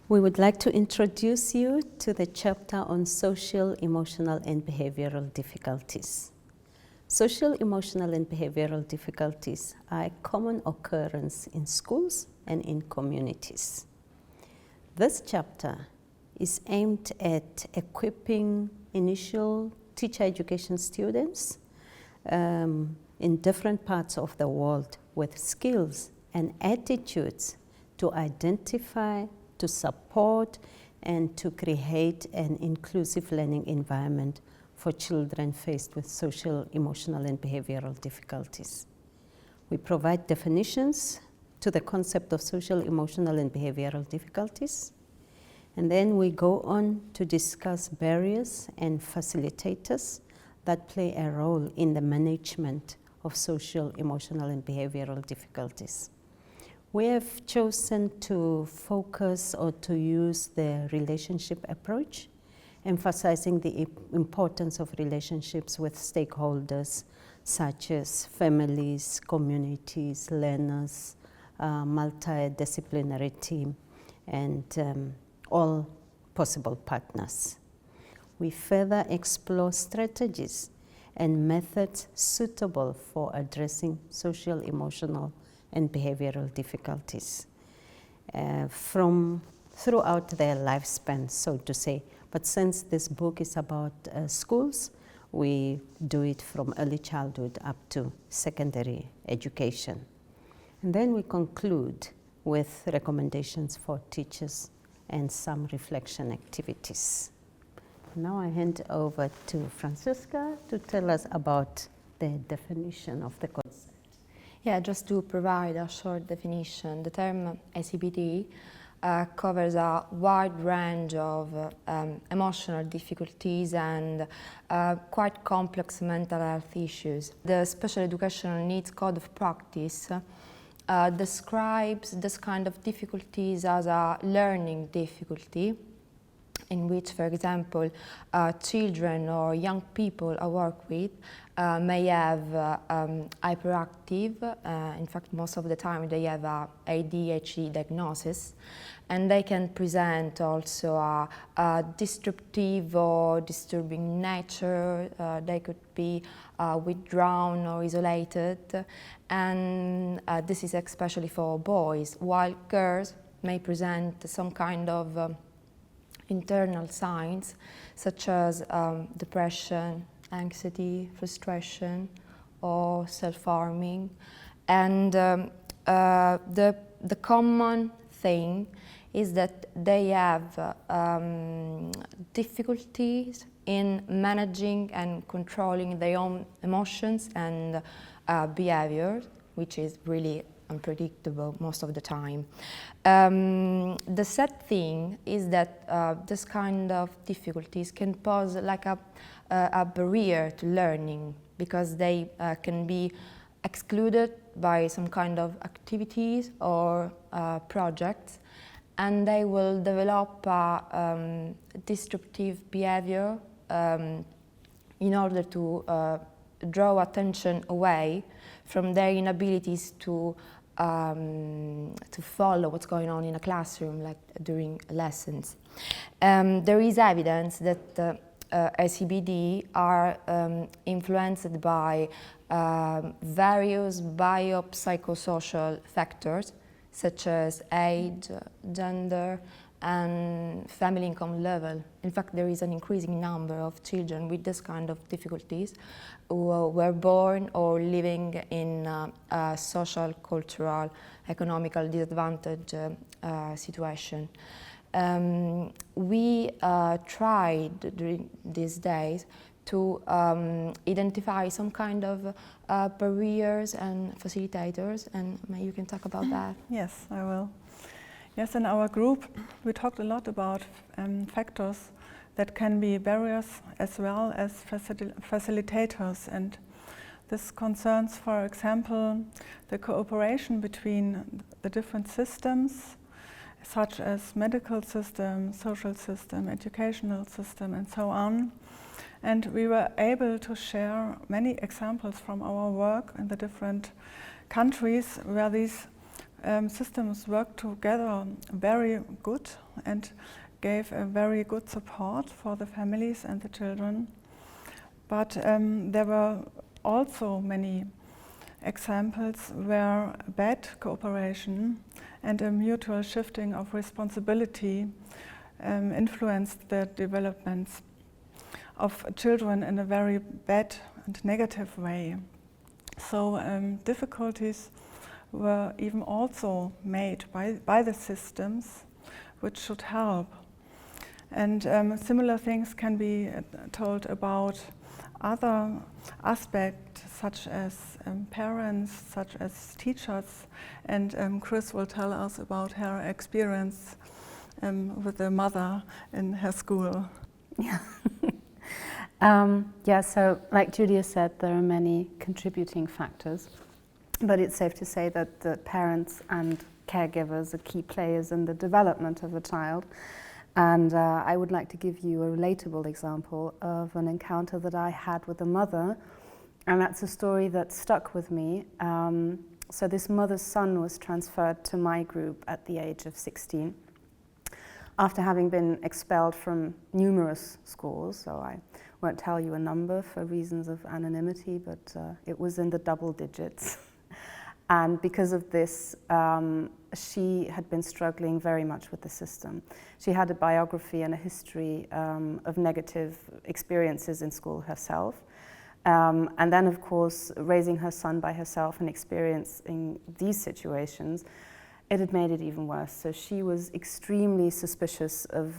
We would like to introduce you to the chapter on social, emotional, and behavioral difficulties. Social, emotional, and behavioral difficulties are a common occurrence in schools and in communities. This chapter is aimed at equipping initial teacher education students in different parts of the world with skills and attitudes to identify, to support, and to create an inclusive learning environment for children faced with social, emotional, and behavioral difficulties. We provide definitions to the concept of social, emotional, and behavioral difficulties. And then we go on to discuss barriers and facilitators that play a role in the management of social, emotional, and behavioral difficulties. We have chosen to focus or to use the relationship approach, emphasizing the importance of relationships with stakeholders such as families, communities, learners, multidisciplinary team, and all possible partners. We further explore strategies and methods suitable for addressing social, emotional, and behavioral difficulties from throughout their lifespan, so to say. But since this book is about schools, we do it from early childhood up to secondary education. And then we conclude with recommendations for teachers and some reflection activities. Now I hand over to Francisca to tell us about the definition of the concept. Yeah, just to provide a short definition, the term ACBD covers a wide range of emotional difficulties and quite complex mental health issues. The Special Educational Needs Code of Practice describes this kind of difficulties as a learning difficulty, in which, for example, children or young people I work with may have hyperactive, in fact most of the time they have a ADHD diagnosis, and they can present also a disruptive or disturbing nature. They could be withdrawn or isolated, and this is especially for boys, while girls may present some kind of internal signs such as depression, anxiety, frustration, or self-harming. And the common thing is that they have difficulties in managing and controlling their own emotions and behavior, which is really unpredictable most of the time. The sad thing is that this kind of difficulties can pose like a barrier to learning, because they can be excluded by some kind of activities or projects, and they will develop a disruptive behavior in order to draw attention away from their inabilities to follow what's going on in a classroom, like during lessons. There is evidence that ACBD are influenced by various biopsychosocial factors such as age, gender, and family income level. In fact, there is an increasing number of children with this kind of difficulties who were born or living in a social, cultural, economical disadvantaged situation. We tried during these days to identify some kind of barriers and facilitators, and maybe you can talk about that. Yes, I will. Yes, in our group we talked a lot about factors that can be barriers as well as facilitators, and this concerns, for example, the cooperation between the different systems, such as medical system, social system, educational system, and so on. And we were able to share many examples from our work in the different countries where these systems worked together very good and gave a very good support for the families and the children. But there were also many examples where bad cooperation and a mutual shifting of responsibility influenced the developments of children in a very bad and negative way. So difficulties were even also made by the systems which should help. And similar things can be told about other aspects, such as parents, such as teachers. And Chris will tell us about her experience with a mother in her school. Yeah. Yeah, so like Julia said, there are many contributing factors, but it's safe to say that the parents and caregivers are key players in the development of a child. And I would like to give you a relatable example of an encounter that I had with a mother, and that's a story that stuck with me. So this mother's son was transferred to my group at the age of 16, after having been expelled from numerous schools. So I won't tell you a number for reasons of anonymity, but it was in the double digits. And because of this, she had been struggling very much with the system. She had a biography and a history of negative experiences in school herself. And then, of course, raising her son by herself and experiencing these situations, it had made it even worse. So she was extremely suspicious of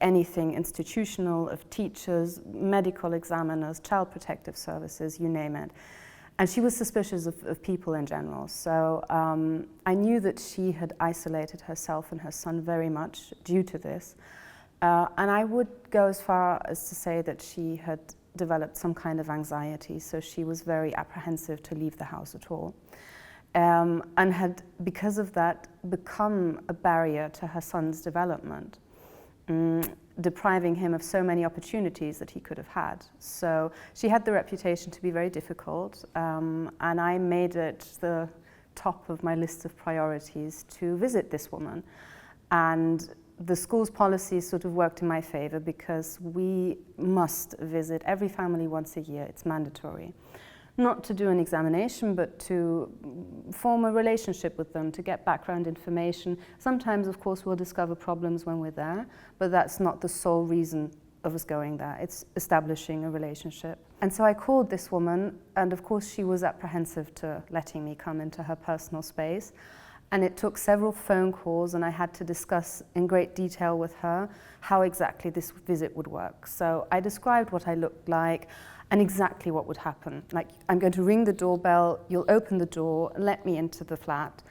anything institutional, of teachers, medical examiners, child protective services, you name it. And she was suspicious of people in general. So I knew that she had isolated herself and her son very much due to this. And I would go as far as to say that she had developed some kind of anxiety. So she was very apprehensive to leave the house at all. And had, because of that, become a barrier to her son's development, depriving him of so many opportunities that he could have had. So she had the reputation to be very difficult, and I made it the top of my list of priorities to visit this woman. And the school's policies sort of worked in my favor because we must visit every family once a year. It's mandatory. Not to do an examination, but to form a relationship with them, to get background information. Sometimes, of course, we'll discover problems when we're there, but that's not the sole reason of us going there. It's establishing a relationship. And so I called this woman, and of course she was apprehensive to letting me come into her personal space. And it took several phone calls, and I had to discuss in great detail with her how exactly this visit would work. So I described what I looked like, and exactly what would happen. Like, I'm going to ring the doorbell, you'll open the door, let me into the flat.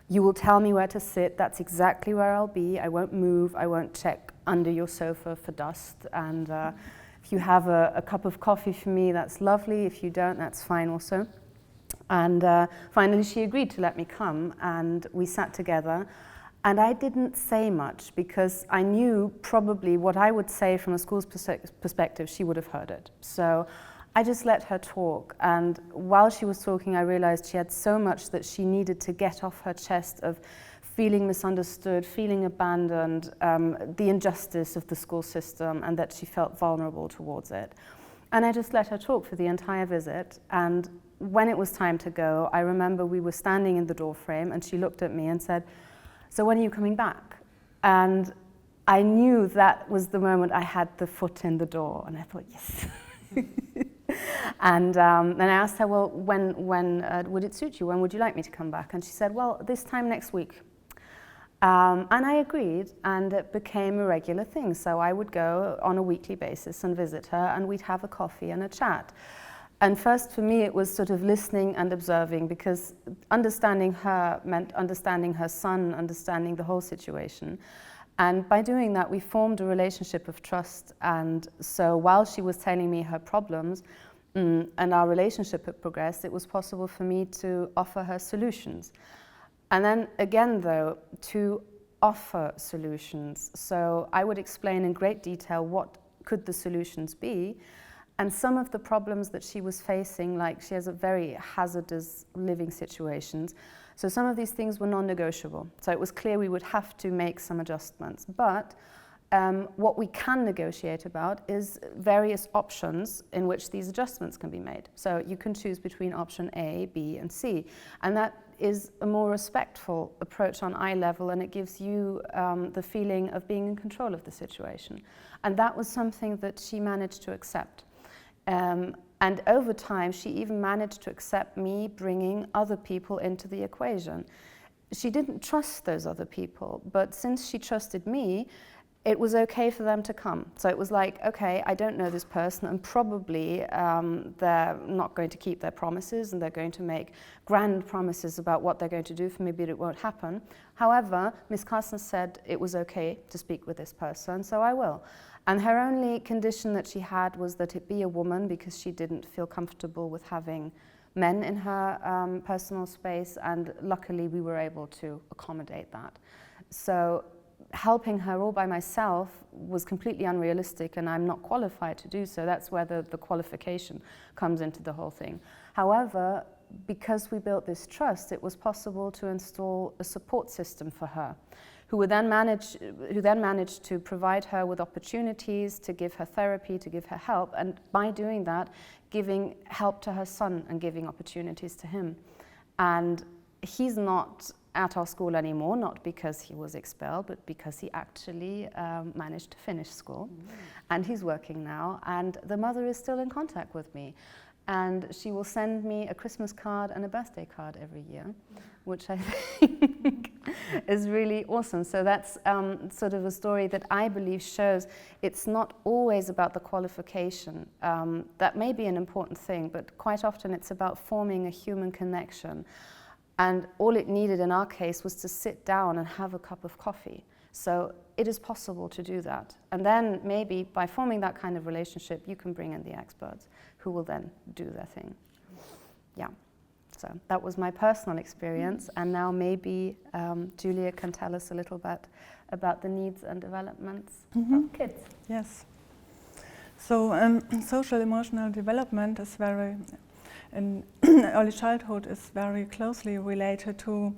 You will tell me where to sit, that's exactly where I'll be. I won't move, I won't check under your sofa for dust. And if you have a cup of coffee for me, that's lovely. If you don't, that's fine also. And finally she agreed to let me come, and we sat together. And I didn't say much because I knew probably what I would say from a school's perspective, she would have heard it. So I just let her talk, and while she was talking, I realized she had so much that she needed to get off her chest of feeling misunderstood, feeling abandoned, the injustice of the school system, and that she felt vulnerable towards it. And I just let her talk for the entire visit, and when it was time to go, I remember we were standing in the doorframe, and she looked at me and said, "So when are you coming back?" And I knew that was the moment I had the foot in the door, and I thought, yes. And I asked her, well, when would it suit you? When would you like me to come back? And she said, well, this time next week. And I agreed, and it became a regular thing. So I would go on a weekly basis and visit her, and we'd have a coffee and a chat. And first for me, it was sort of listening and observing, because understanding her meant understanding her son, understanding the whole situation. And by doing that, we formed a relationship of trust. And so while she was telling me her problems and our relationship had progressed, it was possible for me to offer her solutions. And then again, though, to offer solutions. So I would explain in great detail what could the solutions be. And some of the problems that she was facing, like she has a very hazardous living situations, so some of these things were non-negotiable. So it was clear we would have to make some adjustments. But what we can negotiate about is various options in which these adjustments can be made. So you can choose between option A, B, and C. And that is a more respectful approach on eye level, and it gives you the feeling of being in control of the situation. And that was something that she managed to accept. And over time, she even managed to accept me bringing other people into the equation. She didn't trust those other people, but since she trusted me, it was okay for them to come. So it was like, okay, I don't know this person, and probably they're not going to keep their promises, and they're going to make grand promises about what they're going to do for me, but it won't happen. However, Ms. Carson said it was okay to speak with this person, so I will. And her only condition that she had was that it be a woman, because she didn't feel comfortable with having men in her personal space, and luckily we were able to accommodate that. So helping her all by myself was completely unrealistic, and I'm not qualified to do so. That's where the qualification comes into the whole thing. However, because we built this trust, it was possible to install a support system for her, who then managed to provide her with opportunities, to give her therapy, to give her help, and by doing that, giving help to her son and giving opportunities to him. And he's not at our school anymore, not because he was expelled, but because he actually managed to finish school. And he's working now, and the mother is still in contact with me. And she will send me a Christmas card and a birthday card every year, which I think is really awesome. So that's sort of a story that I believe shows it's not always about the qualification. That may be an important thing, but quite often it's about forming a human connection. And all it needed in our case was to sit down and have a cup of coffee. So it is possible to do that. And then maybe by forming that kind of relationship, you can bring in the experts who will then do their thing. Yeah, so that was my personal experience. And now maybe Julia can tell us a little bit about the needs and developments of kids. Yes. So social emotional development is in early childhood is very closely related to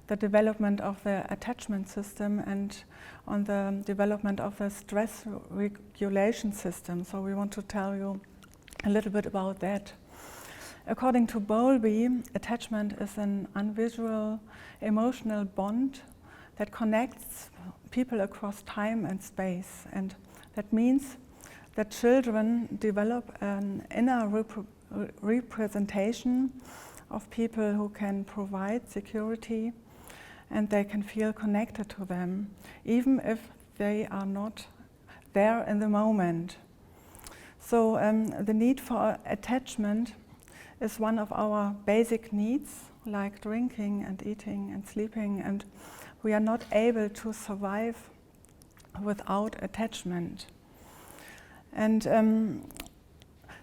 the development of the attachment system and on the development of the stress regulation system. So we want to tell you a little bit about that. According to Bowlby, attachment is an invisible emotional bond that connects people across time and space. And that means that children develop an inner representation of people who can provide security, and they can feel connected to them, even if they are not there in the moment. So the need for attachment is one of our basic needs, like drinking and eating and sleeping, and we are not able to survive without attachment. And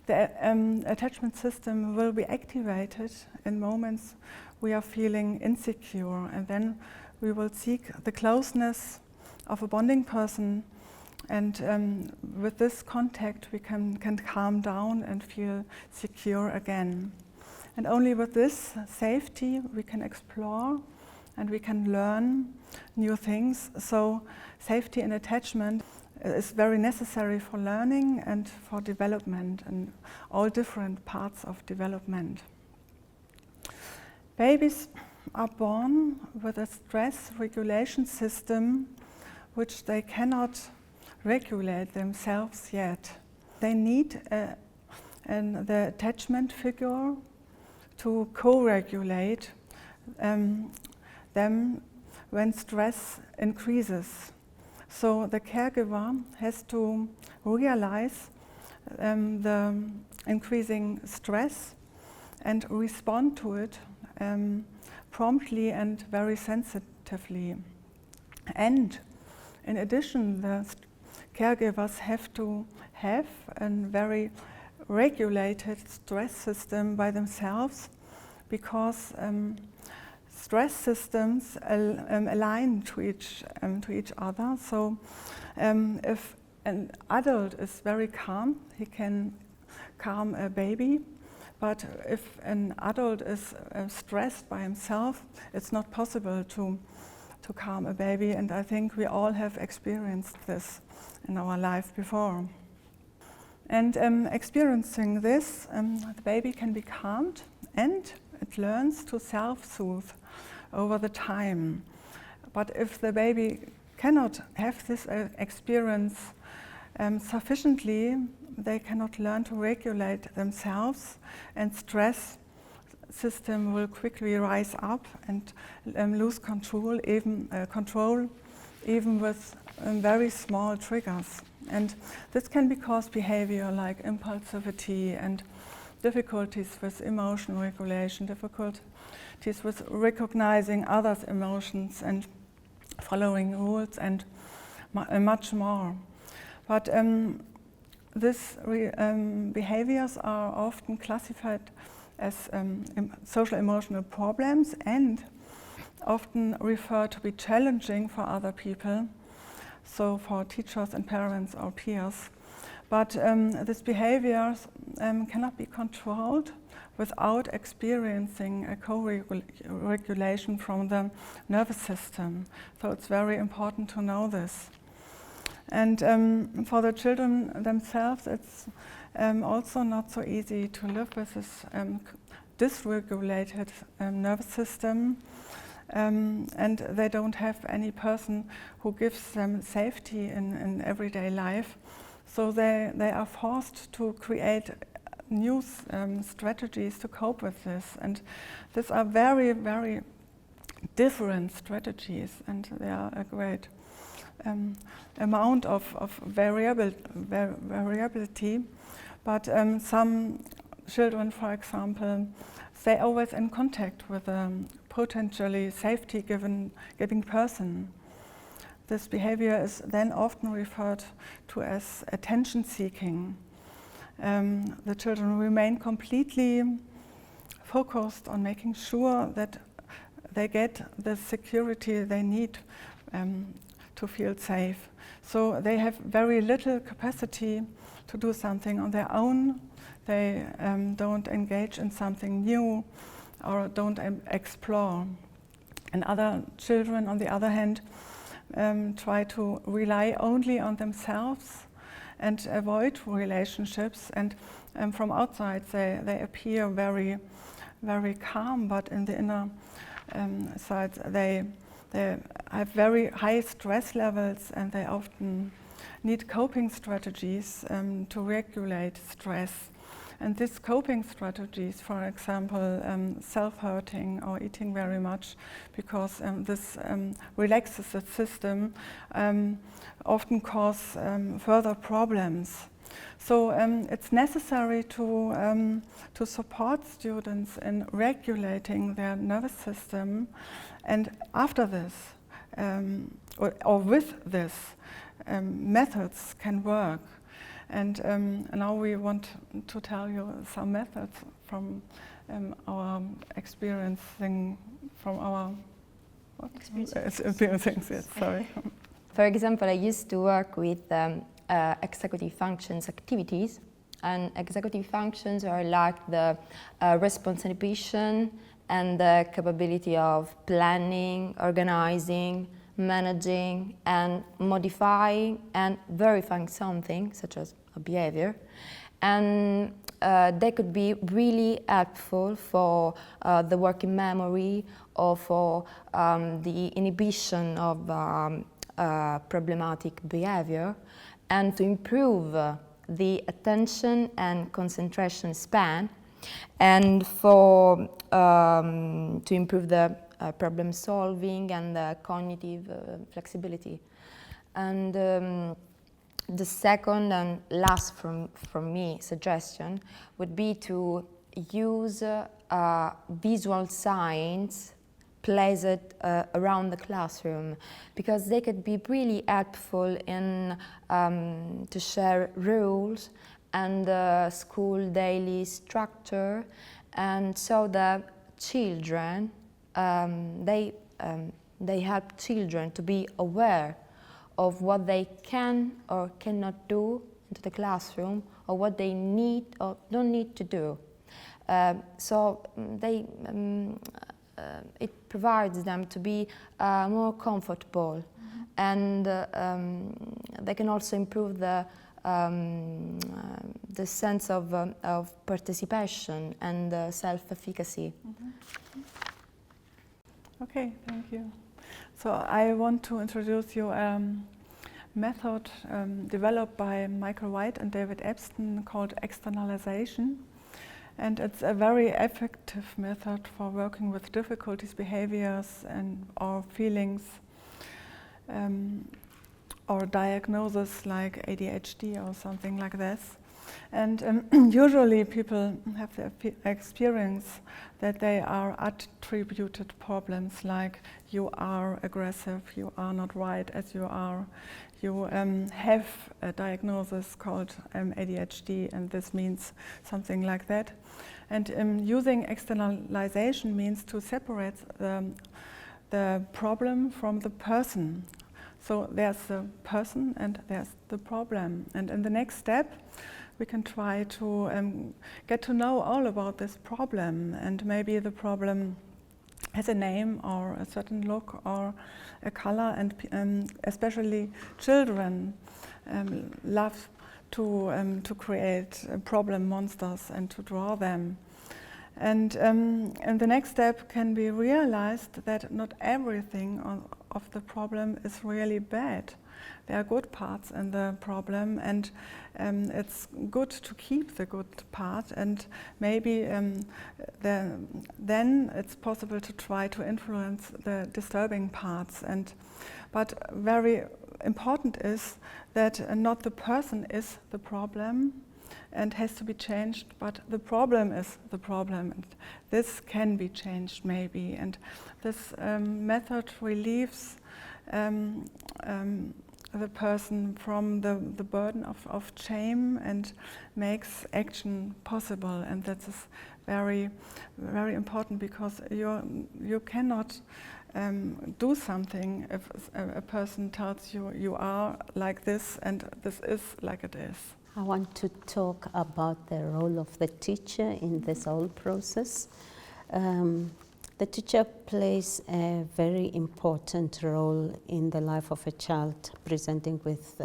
the attachment system will be activated in moments we are feeling insecure, and then we will seek the closeness of a bonding person, and with this contact we can calm down and feel secure again. And only with this safety we can explore and we can learn new things. So safety and attachment is very necessary for learning and for development and all different parts of development. Babies are born with a stress regulation system which they cannot regulate themselves yet. They need the attachment figure to co-regulate them when stress increases. So the caregiver has to realize the increasing stress and respond to it promptly and very sensitively. And in addition, the caregivers have to have a very regulated stress system by themselves, because stress systems align to each other. So if an adult is very calm, he can calm a baby. But if an adult is stressed by himself, it's not possible to calm a baby, and I think we all have experienced this in our life before. And experiencing this, the baby can be calmed and it learns to self-soothe over the time. But if the baby cannot have this experience sufficiently, they cannot learn to regulate themselves, and stress system will quickly rise up and lose control, even with very small triggers. And this can cause behavior like impulsivity and difficulties with emotion regulation, difficulties with recognizing others' emotions and following rules, and much more. But these behaviors are often classified as social emotional problems and often referred to be challenging for other people, so for teachers and parents or peers. But these behaviors cannot be controlled without experiencing a co-regulation from the nervous system. So it's very important to know this. And for the children themselves, it's also not so easy to live with this dysregulated nervous system. And they don't have any person who gives them safety in everyday life. So they are forced to create new strategies to cope with this. And these are very, very different strategies, and they are a great amount of variability. But some children, for example, stay always in contact with a potentially safety-giving person. This behavior is then often referred to as attention-seeking. The children remain completely focused on making sure that they get the security they need to feel safe. So they have very little capacity to do something on their own. They don't engage in something new or don't explore. And other children, on the other hand, try to rely only on themselves and avoid relationships. And from outside, they appear very, very calm, but in the inner side, they have very high stress levels, and they often need coping strategies to regulate stress. And these coping strategies, for example, self-hurting or eating very much, because this relaxes the system, often cause further problems. So it's necessary to support students in regulating their nervous system, and after this, or with this, methods can work. And now we want to tell you some methods from our experiencing, from our experiencing. Yes, sorry. For example, I used to work with executive functions activities, and executive functions are like the response inhibition and the capability of planning, organizing, managing and modifying and verifying something, such as a behavior. And they could be really helpful for the working memory or for the inhibition of problematic behavior, and to improve the attention and concentration span, and for to improve the problem solving and the cognitive flexibility. And the second and last from me suggestion would be to use visual signs placed around the classroom, because they could be really helpful in to share rules and the school daily structure, and so the children they help children to be aware of what they can or cannot do into the classroom, or what they need or don't need to do. It provides them to be more comfortable, and they can also improve the sense of participation and self-efficacy. Okay, thank you. So I want to introduce you a method developed by Michael White and David Epstein called externalization. And it's a very effective method for working with difficulties, behaviors, or feelings, or diagnosis like ADHD or something like this. And usually people have the experience that they are attributed problems, like you are aggressive, you are not right as you are, you have a diagnosis called ADHD, and this means something like that. And using externalization means to separate the problem from the person. So there's the person and there's the problem. And in the next step, we can try to get to know all about this problem, and maybe the problem has a name or a certain look or a color, and especially children love to create problem monsters and to draw them. And the next step can be realized that not everything of the problem is really bad. There are good parts in the problem, and it's good to keep the good part, and maybe then it's possible to try to influence the disturbing parts. But very important is that not the person is the problem and has to be changed, but the problem is the problem. And this can be changed maybe, and this method relieves the person from the burden of shame and makes action possible. And that is very, very important, because you cannot do something if a person tells you you are like this and this is like it is. I want to talk about the role of the teacher in this whole process. The teacher plays a very important role in the life of a child presenting with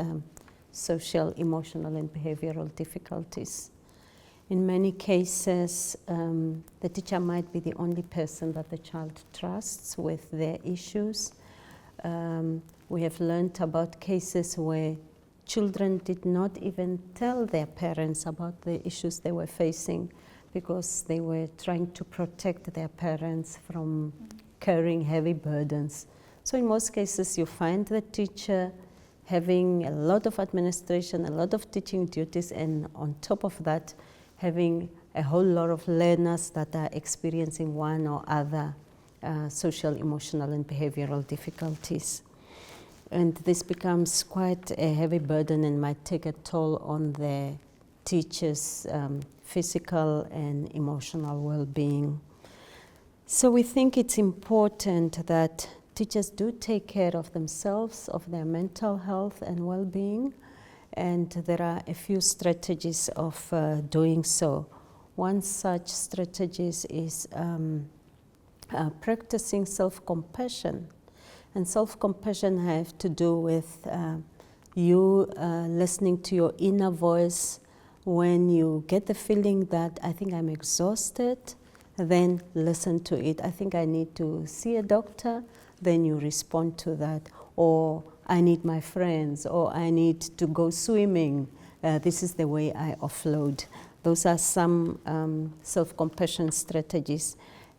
social, emotional, and behavioral difficulties. In many cases, the teacher might be the only person that the child trusts with their issues. We have learned about cases where children did not even tell their parents about the issues they were facing, because they were trying to protect their parents from carrying heavy burdens. So in most cases, you find the teacher having a lot of administration, a lot of teaching duties, and on top of that, having a whole lot of learners that are experiencing one or other social, emotional, and behavioral difficulties. And this becomes quite a heavy burden and might take a toll on the teacher's physical and emotional well-being. So we think it's important that teachers do take care of themselves, of their mental health and well-being, and there are a few strategies of doing so. One such strategy is practicing self-compassion. And self-compassion has to do with you listening to your inner voice. When you get the feeling that I think I'm exhausted, then listen to it. I think I need to see a doctor, then you respond to that. Or I need my friends, or I need to go swimming. This is the way I offload. Those are some self-compassion strategies.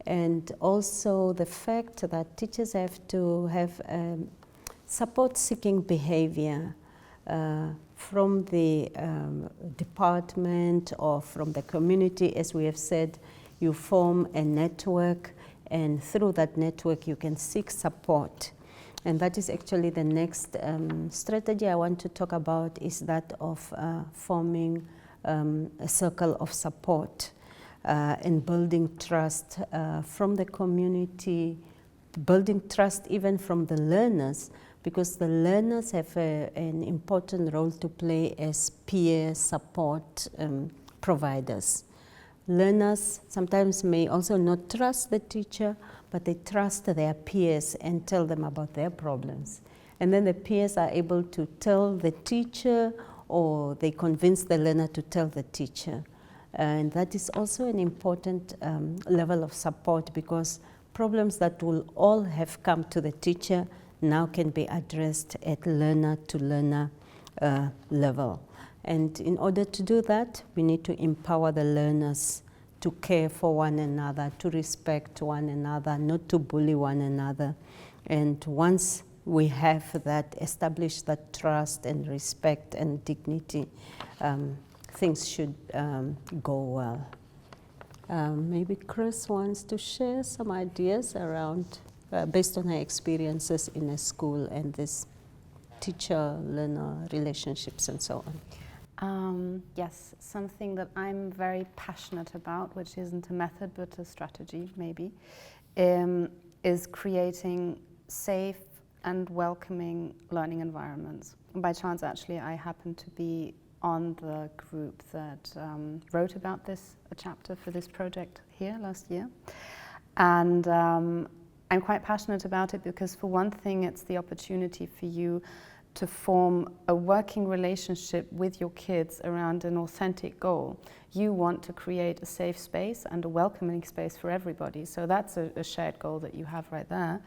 And also the fact that teachers have to have support-seeking behavior from the department or from the community. As we have said, you form a network, and through that network you can seek support. And that is actually the next strategy I want to talk about, is that of forming a circle of support and building trust from the community, building trust even from the learners, because the learners have an important role to play as peer support providers. Learners sometimes may also not trust the teacher, but they trust their peers and tell them about their problems. And then the peers are able to tell the teacher, or they convince the learner to tell the teacher. And that is also an important level of support, because problems that will all have come to the teacher now can be addressed at learner-to-learner level. And in order to do that, we need to empower the learners to care for one another, to respect one another, not to bully one another. And once we have that, establish that trust and respect and dignity, things should go well. Maybe Chris wants to share some ideas around, based on her experiences in a school and this teacher-learner relationships and so on. Yes, something that I'm very passionate about, which isn't a method but a strategy maybe, is creating safe and welcoming learning environments. By chance, actually, I happen to be on the group that wrote about this, a chapter for this project here last year. And I'm quite passionate about it because, for one thing, it's the opportunity for you to form a working relationship with your kids around an authentic goal. You want to create a safe space and a welcoming space for everybody. So that's a shared goal that you have right there.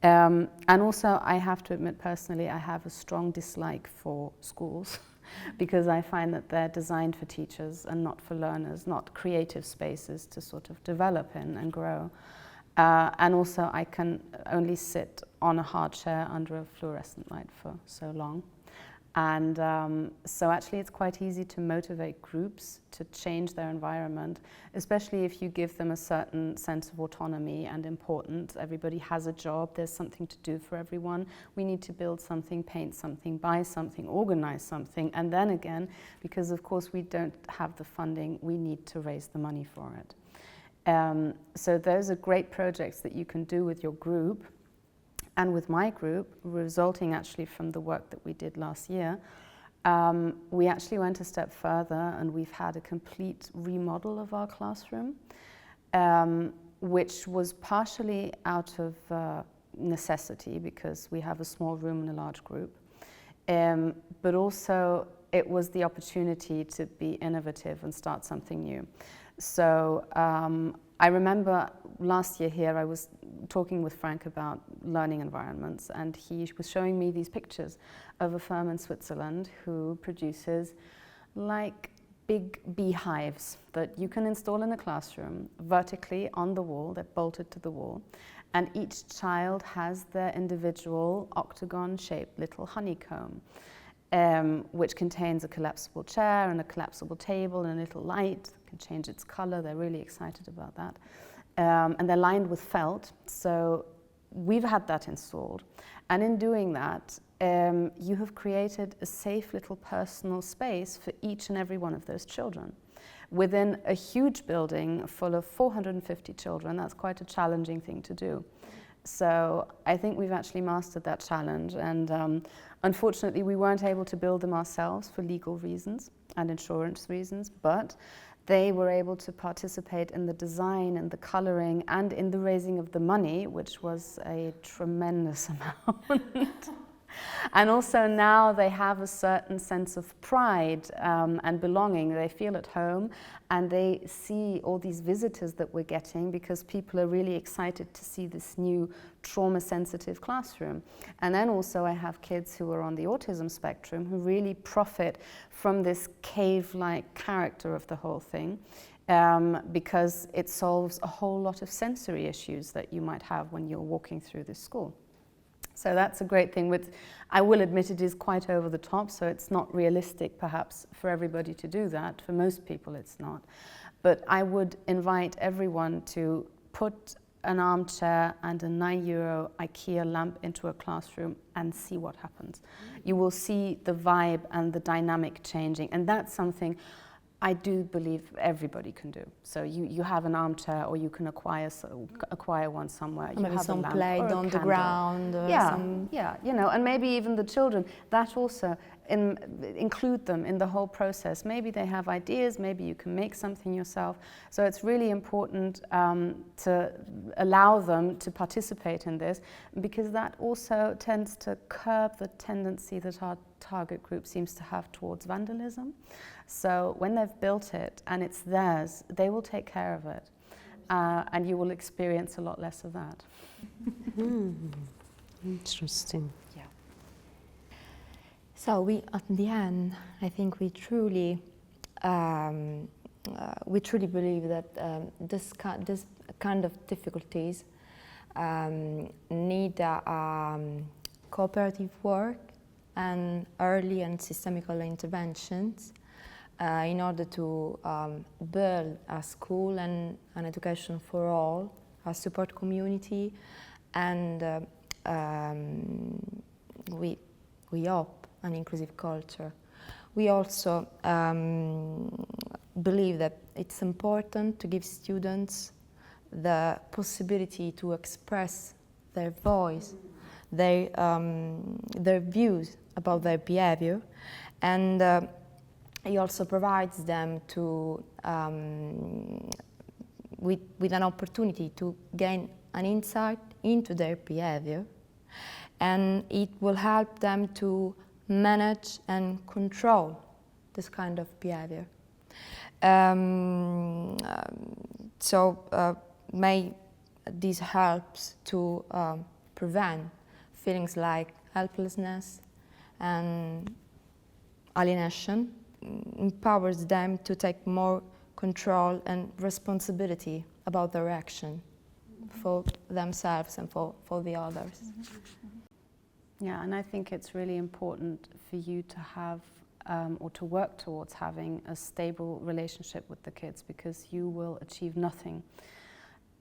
And also, I have to admit personally, I have a strong dislike for schools because I find that they're designed for teachers and not for learners, not creative spaces to sort of develop in and grow. And also, I can only sit on a hard chair under a fluorescent light for so long. And so actually, it's quite easy to motivate groups to change their environment, especially if you give them a certain sense of autonomy and importance. Everybody has a job, there's something to do for everyone. We need to build something, paint something, buy something, organize something. And then again, because of course we don't have the funding, we need to raise the money for it. So those are great projects that you can do with your group and with my group, resulting actually from the work that we did last year. We actually went a step further and we've had a complete remodel of our classroom, which was partially out of necessity because we have a small room and a large group, but also it was the opportunity to be innovative and start something new. So I remember last year here I was talking with Frank about learning environments, and he was showing me these pictures of a firm in Switzerland who produces like big beehives that you can install in a classroom vertically on the wall. They're bolted to the wall, and each child has their individual octagon-shaped little honeycomb, which contains a collapsible chair and a collapsible table and a little light. Can change its color. They're really excited about that. And they're lined with felt. So we've had that installed. And in doing that, you have created a safe little personal space for each and every one of those children. Within a huge building full of 450 children, that's quite a challenging thing to do. So I think we've actually mastered that challenge. And unfortunately, we weren't able to build them ourselves for legal reasons and insurance reasons, but they were able to participate in the design and the coloring and in the raising of the money, which was a tremendous amount. And also now they have a certain sense of pride and belonging. They feel at home and they see all these visitors that we're getting because people are really excited to see this new trauma-sensitive classroom. And then also I have kids who are on the autism spectrum who really profit from this cave-like character of the whole thing because it solves a whole lot of sensory issues that you might have when you're walking through this school. So that's a great thing. I will admit it is quite over the top, so it's not realistic perhaps for everybody to do that. For most people it's not. But I would invite everyone to put an armchair and a €9 IKEA lamp into a classroom and see what happens. You will see the vibe and the dynamic changing, and that's something I do believe everybody can do. So you have an armchair, or you can acquire one somewhere. You Maybe have some a lamp plate or a on the candle. ground. Or some Yeah, you know, and maybe even the children, that also, include them in the whole process. Maybe they have ideas, maybe you can make something yourself. So it's really important to allow them to participate in this, because that also tends to curb the tendency that our target group seems to have towards vandalism. So when they've built it and it's theirs, they will take care of it. And you will experience a lot less of that. Interesting. Yeah. So we, at the end, I think we truly believe that this kind of difficulties need cooperative work and early and systemical interventions in order to build a school and an education for all, a support community, and we hope an inclusive culture. We also believe that it's important to give students the possibility to express their voice, their views about their behavior, and it also provides them to with an opportunity to gain an insight into their behavior, and it will help them to manage and control this kind of behavior. May this helps to prevent feelings like helplessness and alienation, empowers them to take more control and responsibility about their action for themselves and for the others. Yeah, and I think it's really important for you to have or to work towards having a stable relationship with the kids, because you will achieve nothing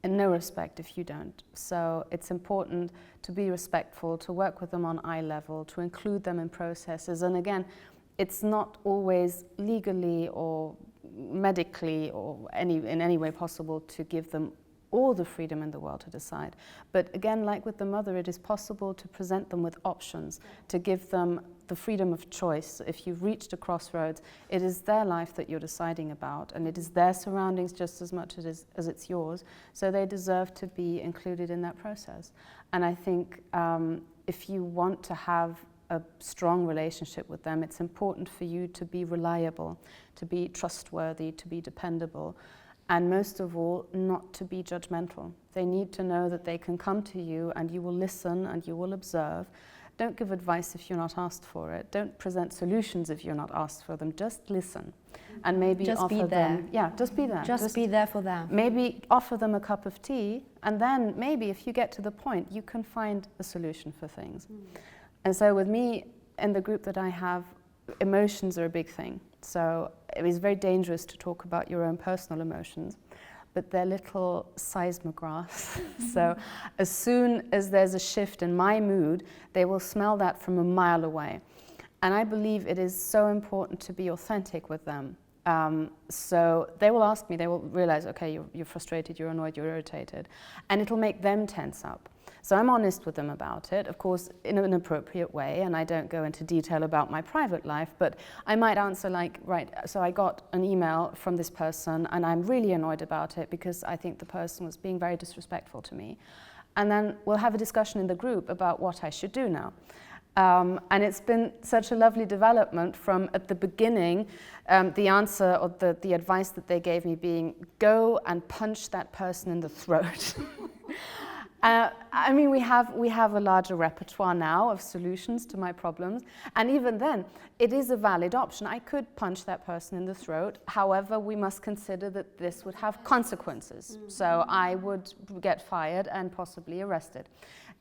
in no respect if you don't. So it's important to be respectful, to work with them on eye level, to include them in processes. And again, it's not always legally or medically or in any way possible to give them all the freedom in the world to decide. But again, like with the mother, it is possible to present them with options, to give them the freedom of choice. If you've reached a crossroads, it is their life that you're deciding about, and it is their surroundings just as much as it's yours, so they deserve to be included in that process. And I think if you want to have a strong relationship with them, it's important for you to be reliable, to be trustworthy, to be dependable, and most of all, not to be judgmental. They need to know that they can come to you and you will listen and you will observe. Don't give advice if you're not asked for it. Don't present solutions if you're not asked for them. Just listen, and maybe just offer be there. them. Yeah, just be there. Just be there for them. Maybe offer them a cup of tea, and then maybe if you get to the point, you can find a solution for things. And so with me, in the group that I have, emotions are a big thing. So it is very dangerous to talk about your own personal emotions, but they're little seismographs. So as soon as there's a shift in my mood, they will smell that from a mile away. And I believe it is so important to be authentic with them. So they will ask me, they will realize, okay, you're frustrated, you're annoyed, you're irritated, and it'll make them tense up. So I'm honest with them about it, of course, in an appropriate way, and I don't go into detail about my private life, but I might answer like, right, so I got an email from this person and I'm really annoyed about it because I think the person was being very disrespectful to me. And then we'll have a discussion in the group about what I should do now. And it's been such a lovely development from at the beginning, the answer or the advice that they gave me being, go and punch that person in the throat. I mean, we have a larger repertoire now of solutions to my problems, and even then, it is a valid option. I could punch that person in the throat. However, we must consider that this would have consequences. So I would get fired and possibly arrested.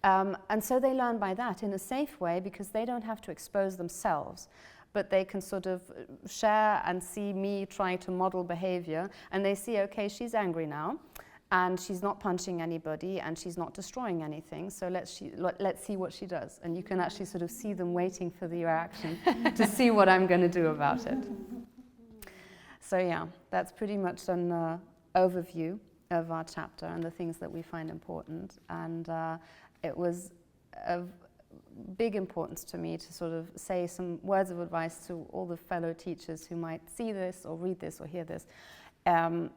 And so they learn by that in a safe way, because they don't have to expose themselves, but they can sort of share and see me trying to model behavior, and they see, okay, she's angry now, and she's not punching anybody, and she's not destroying anything, so let's see what she does. And you can actually sort of see them waiting for the reaction to see what I'm going to do about it. So yeah, that's pretty much an overview of our chapter and the things that we find important. And it was of big importance to me to sort of say some words of advice to all the fellow teachers who might see this or read this or hear this.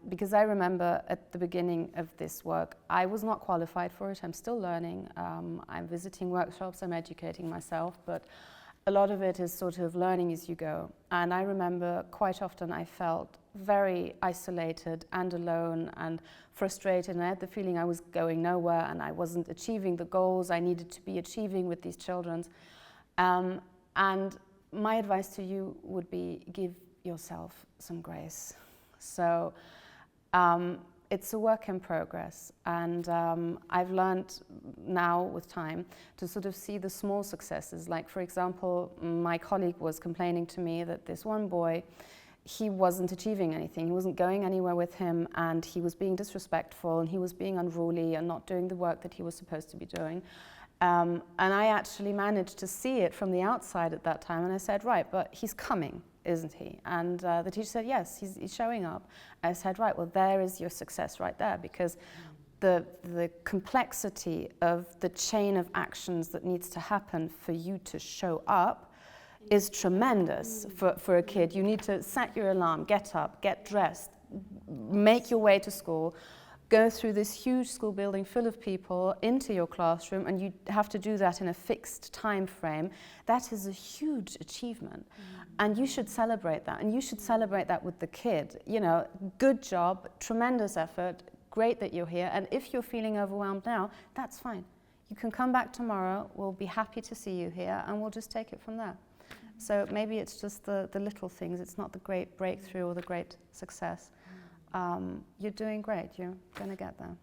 Because I remember at the beginning of this work, I was not qualified for it. I'm still learning. I'm visiting workshops, I'm educating myself, but a lot of it is sort of learning as you go. And I remember quite often I felt very isolated and alone and frustrated, and I had the feeling I was going nowhere and I wasn't achieving the goals I needed to be achieving with these children. And my advice to you would be, give yourself some grace. So it's a work in progress, and I've learned now with time to sort of see the small successes. Like, for example, my colleague was complaining to me that this one boy, he wasn't achieving anything, he wasn't going anywhere with him, and he was being disrespectful and he was being unruly and not doing the work that he was supposed to be doing. And I actually managed to see it from the outside at that time, and I said, right, but he's coming, isn't he? And the teacher said, yes, he's showing up. I said, right, well, there is your success right there, because the complexity of the chain of actions that needs to happen for you to show up is tremendous for a kid. You need to set your alarm, get up, get dressed, make your way to school, go through this huge school building full of people into your classroom, and you have to do that in a fixed time frame. That is a huge achievement. And you should celebrate that, and you should celebrate that with the kid. You know, good job, tremendous effort, great that you're here, and if you're feeling overwhelmed now, that's fine. You can come back tomorrow, we'll be happy to see you here, and we'll just take it from there. So maybe it's just the little things, it's not the great breakthrough or the great success. You're doing great, you're going to get there.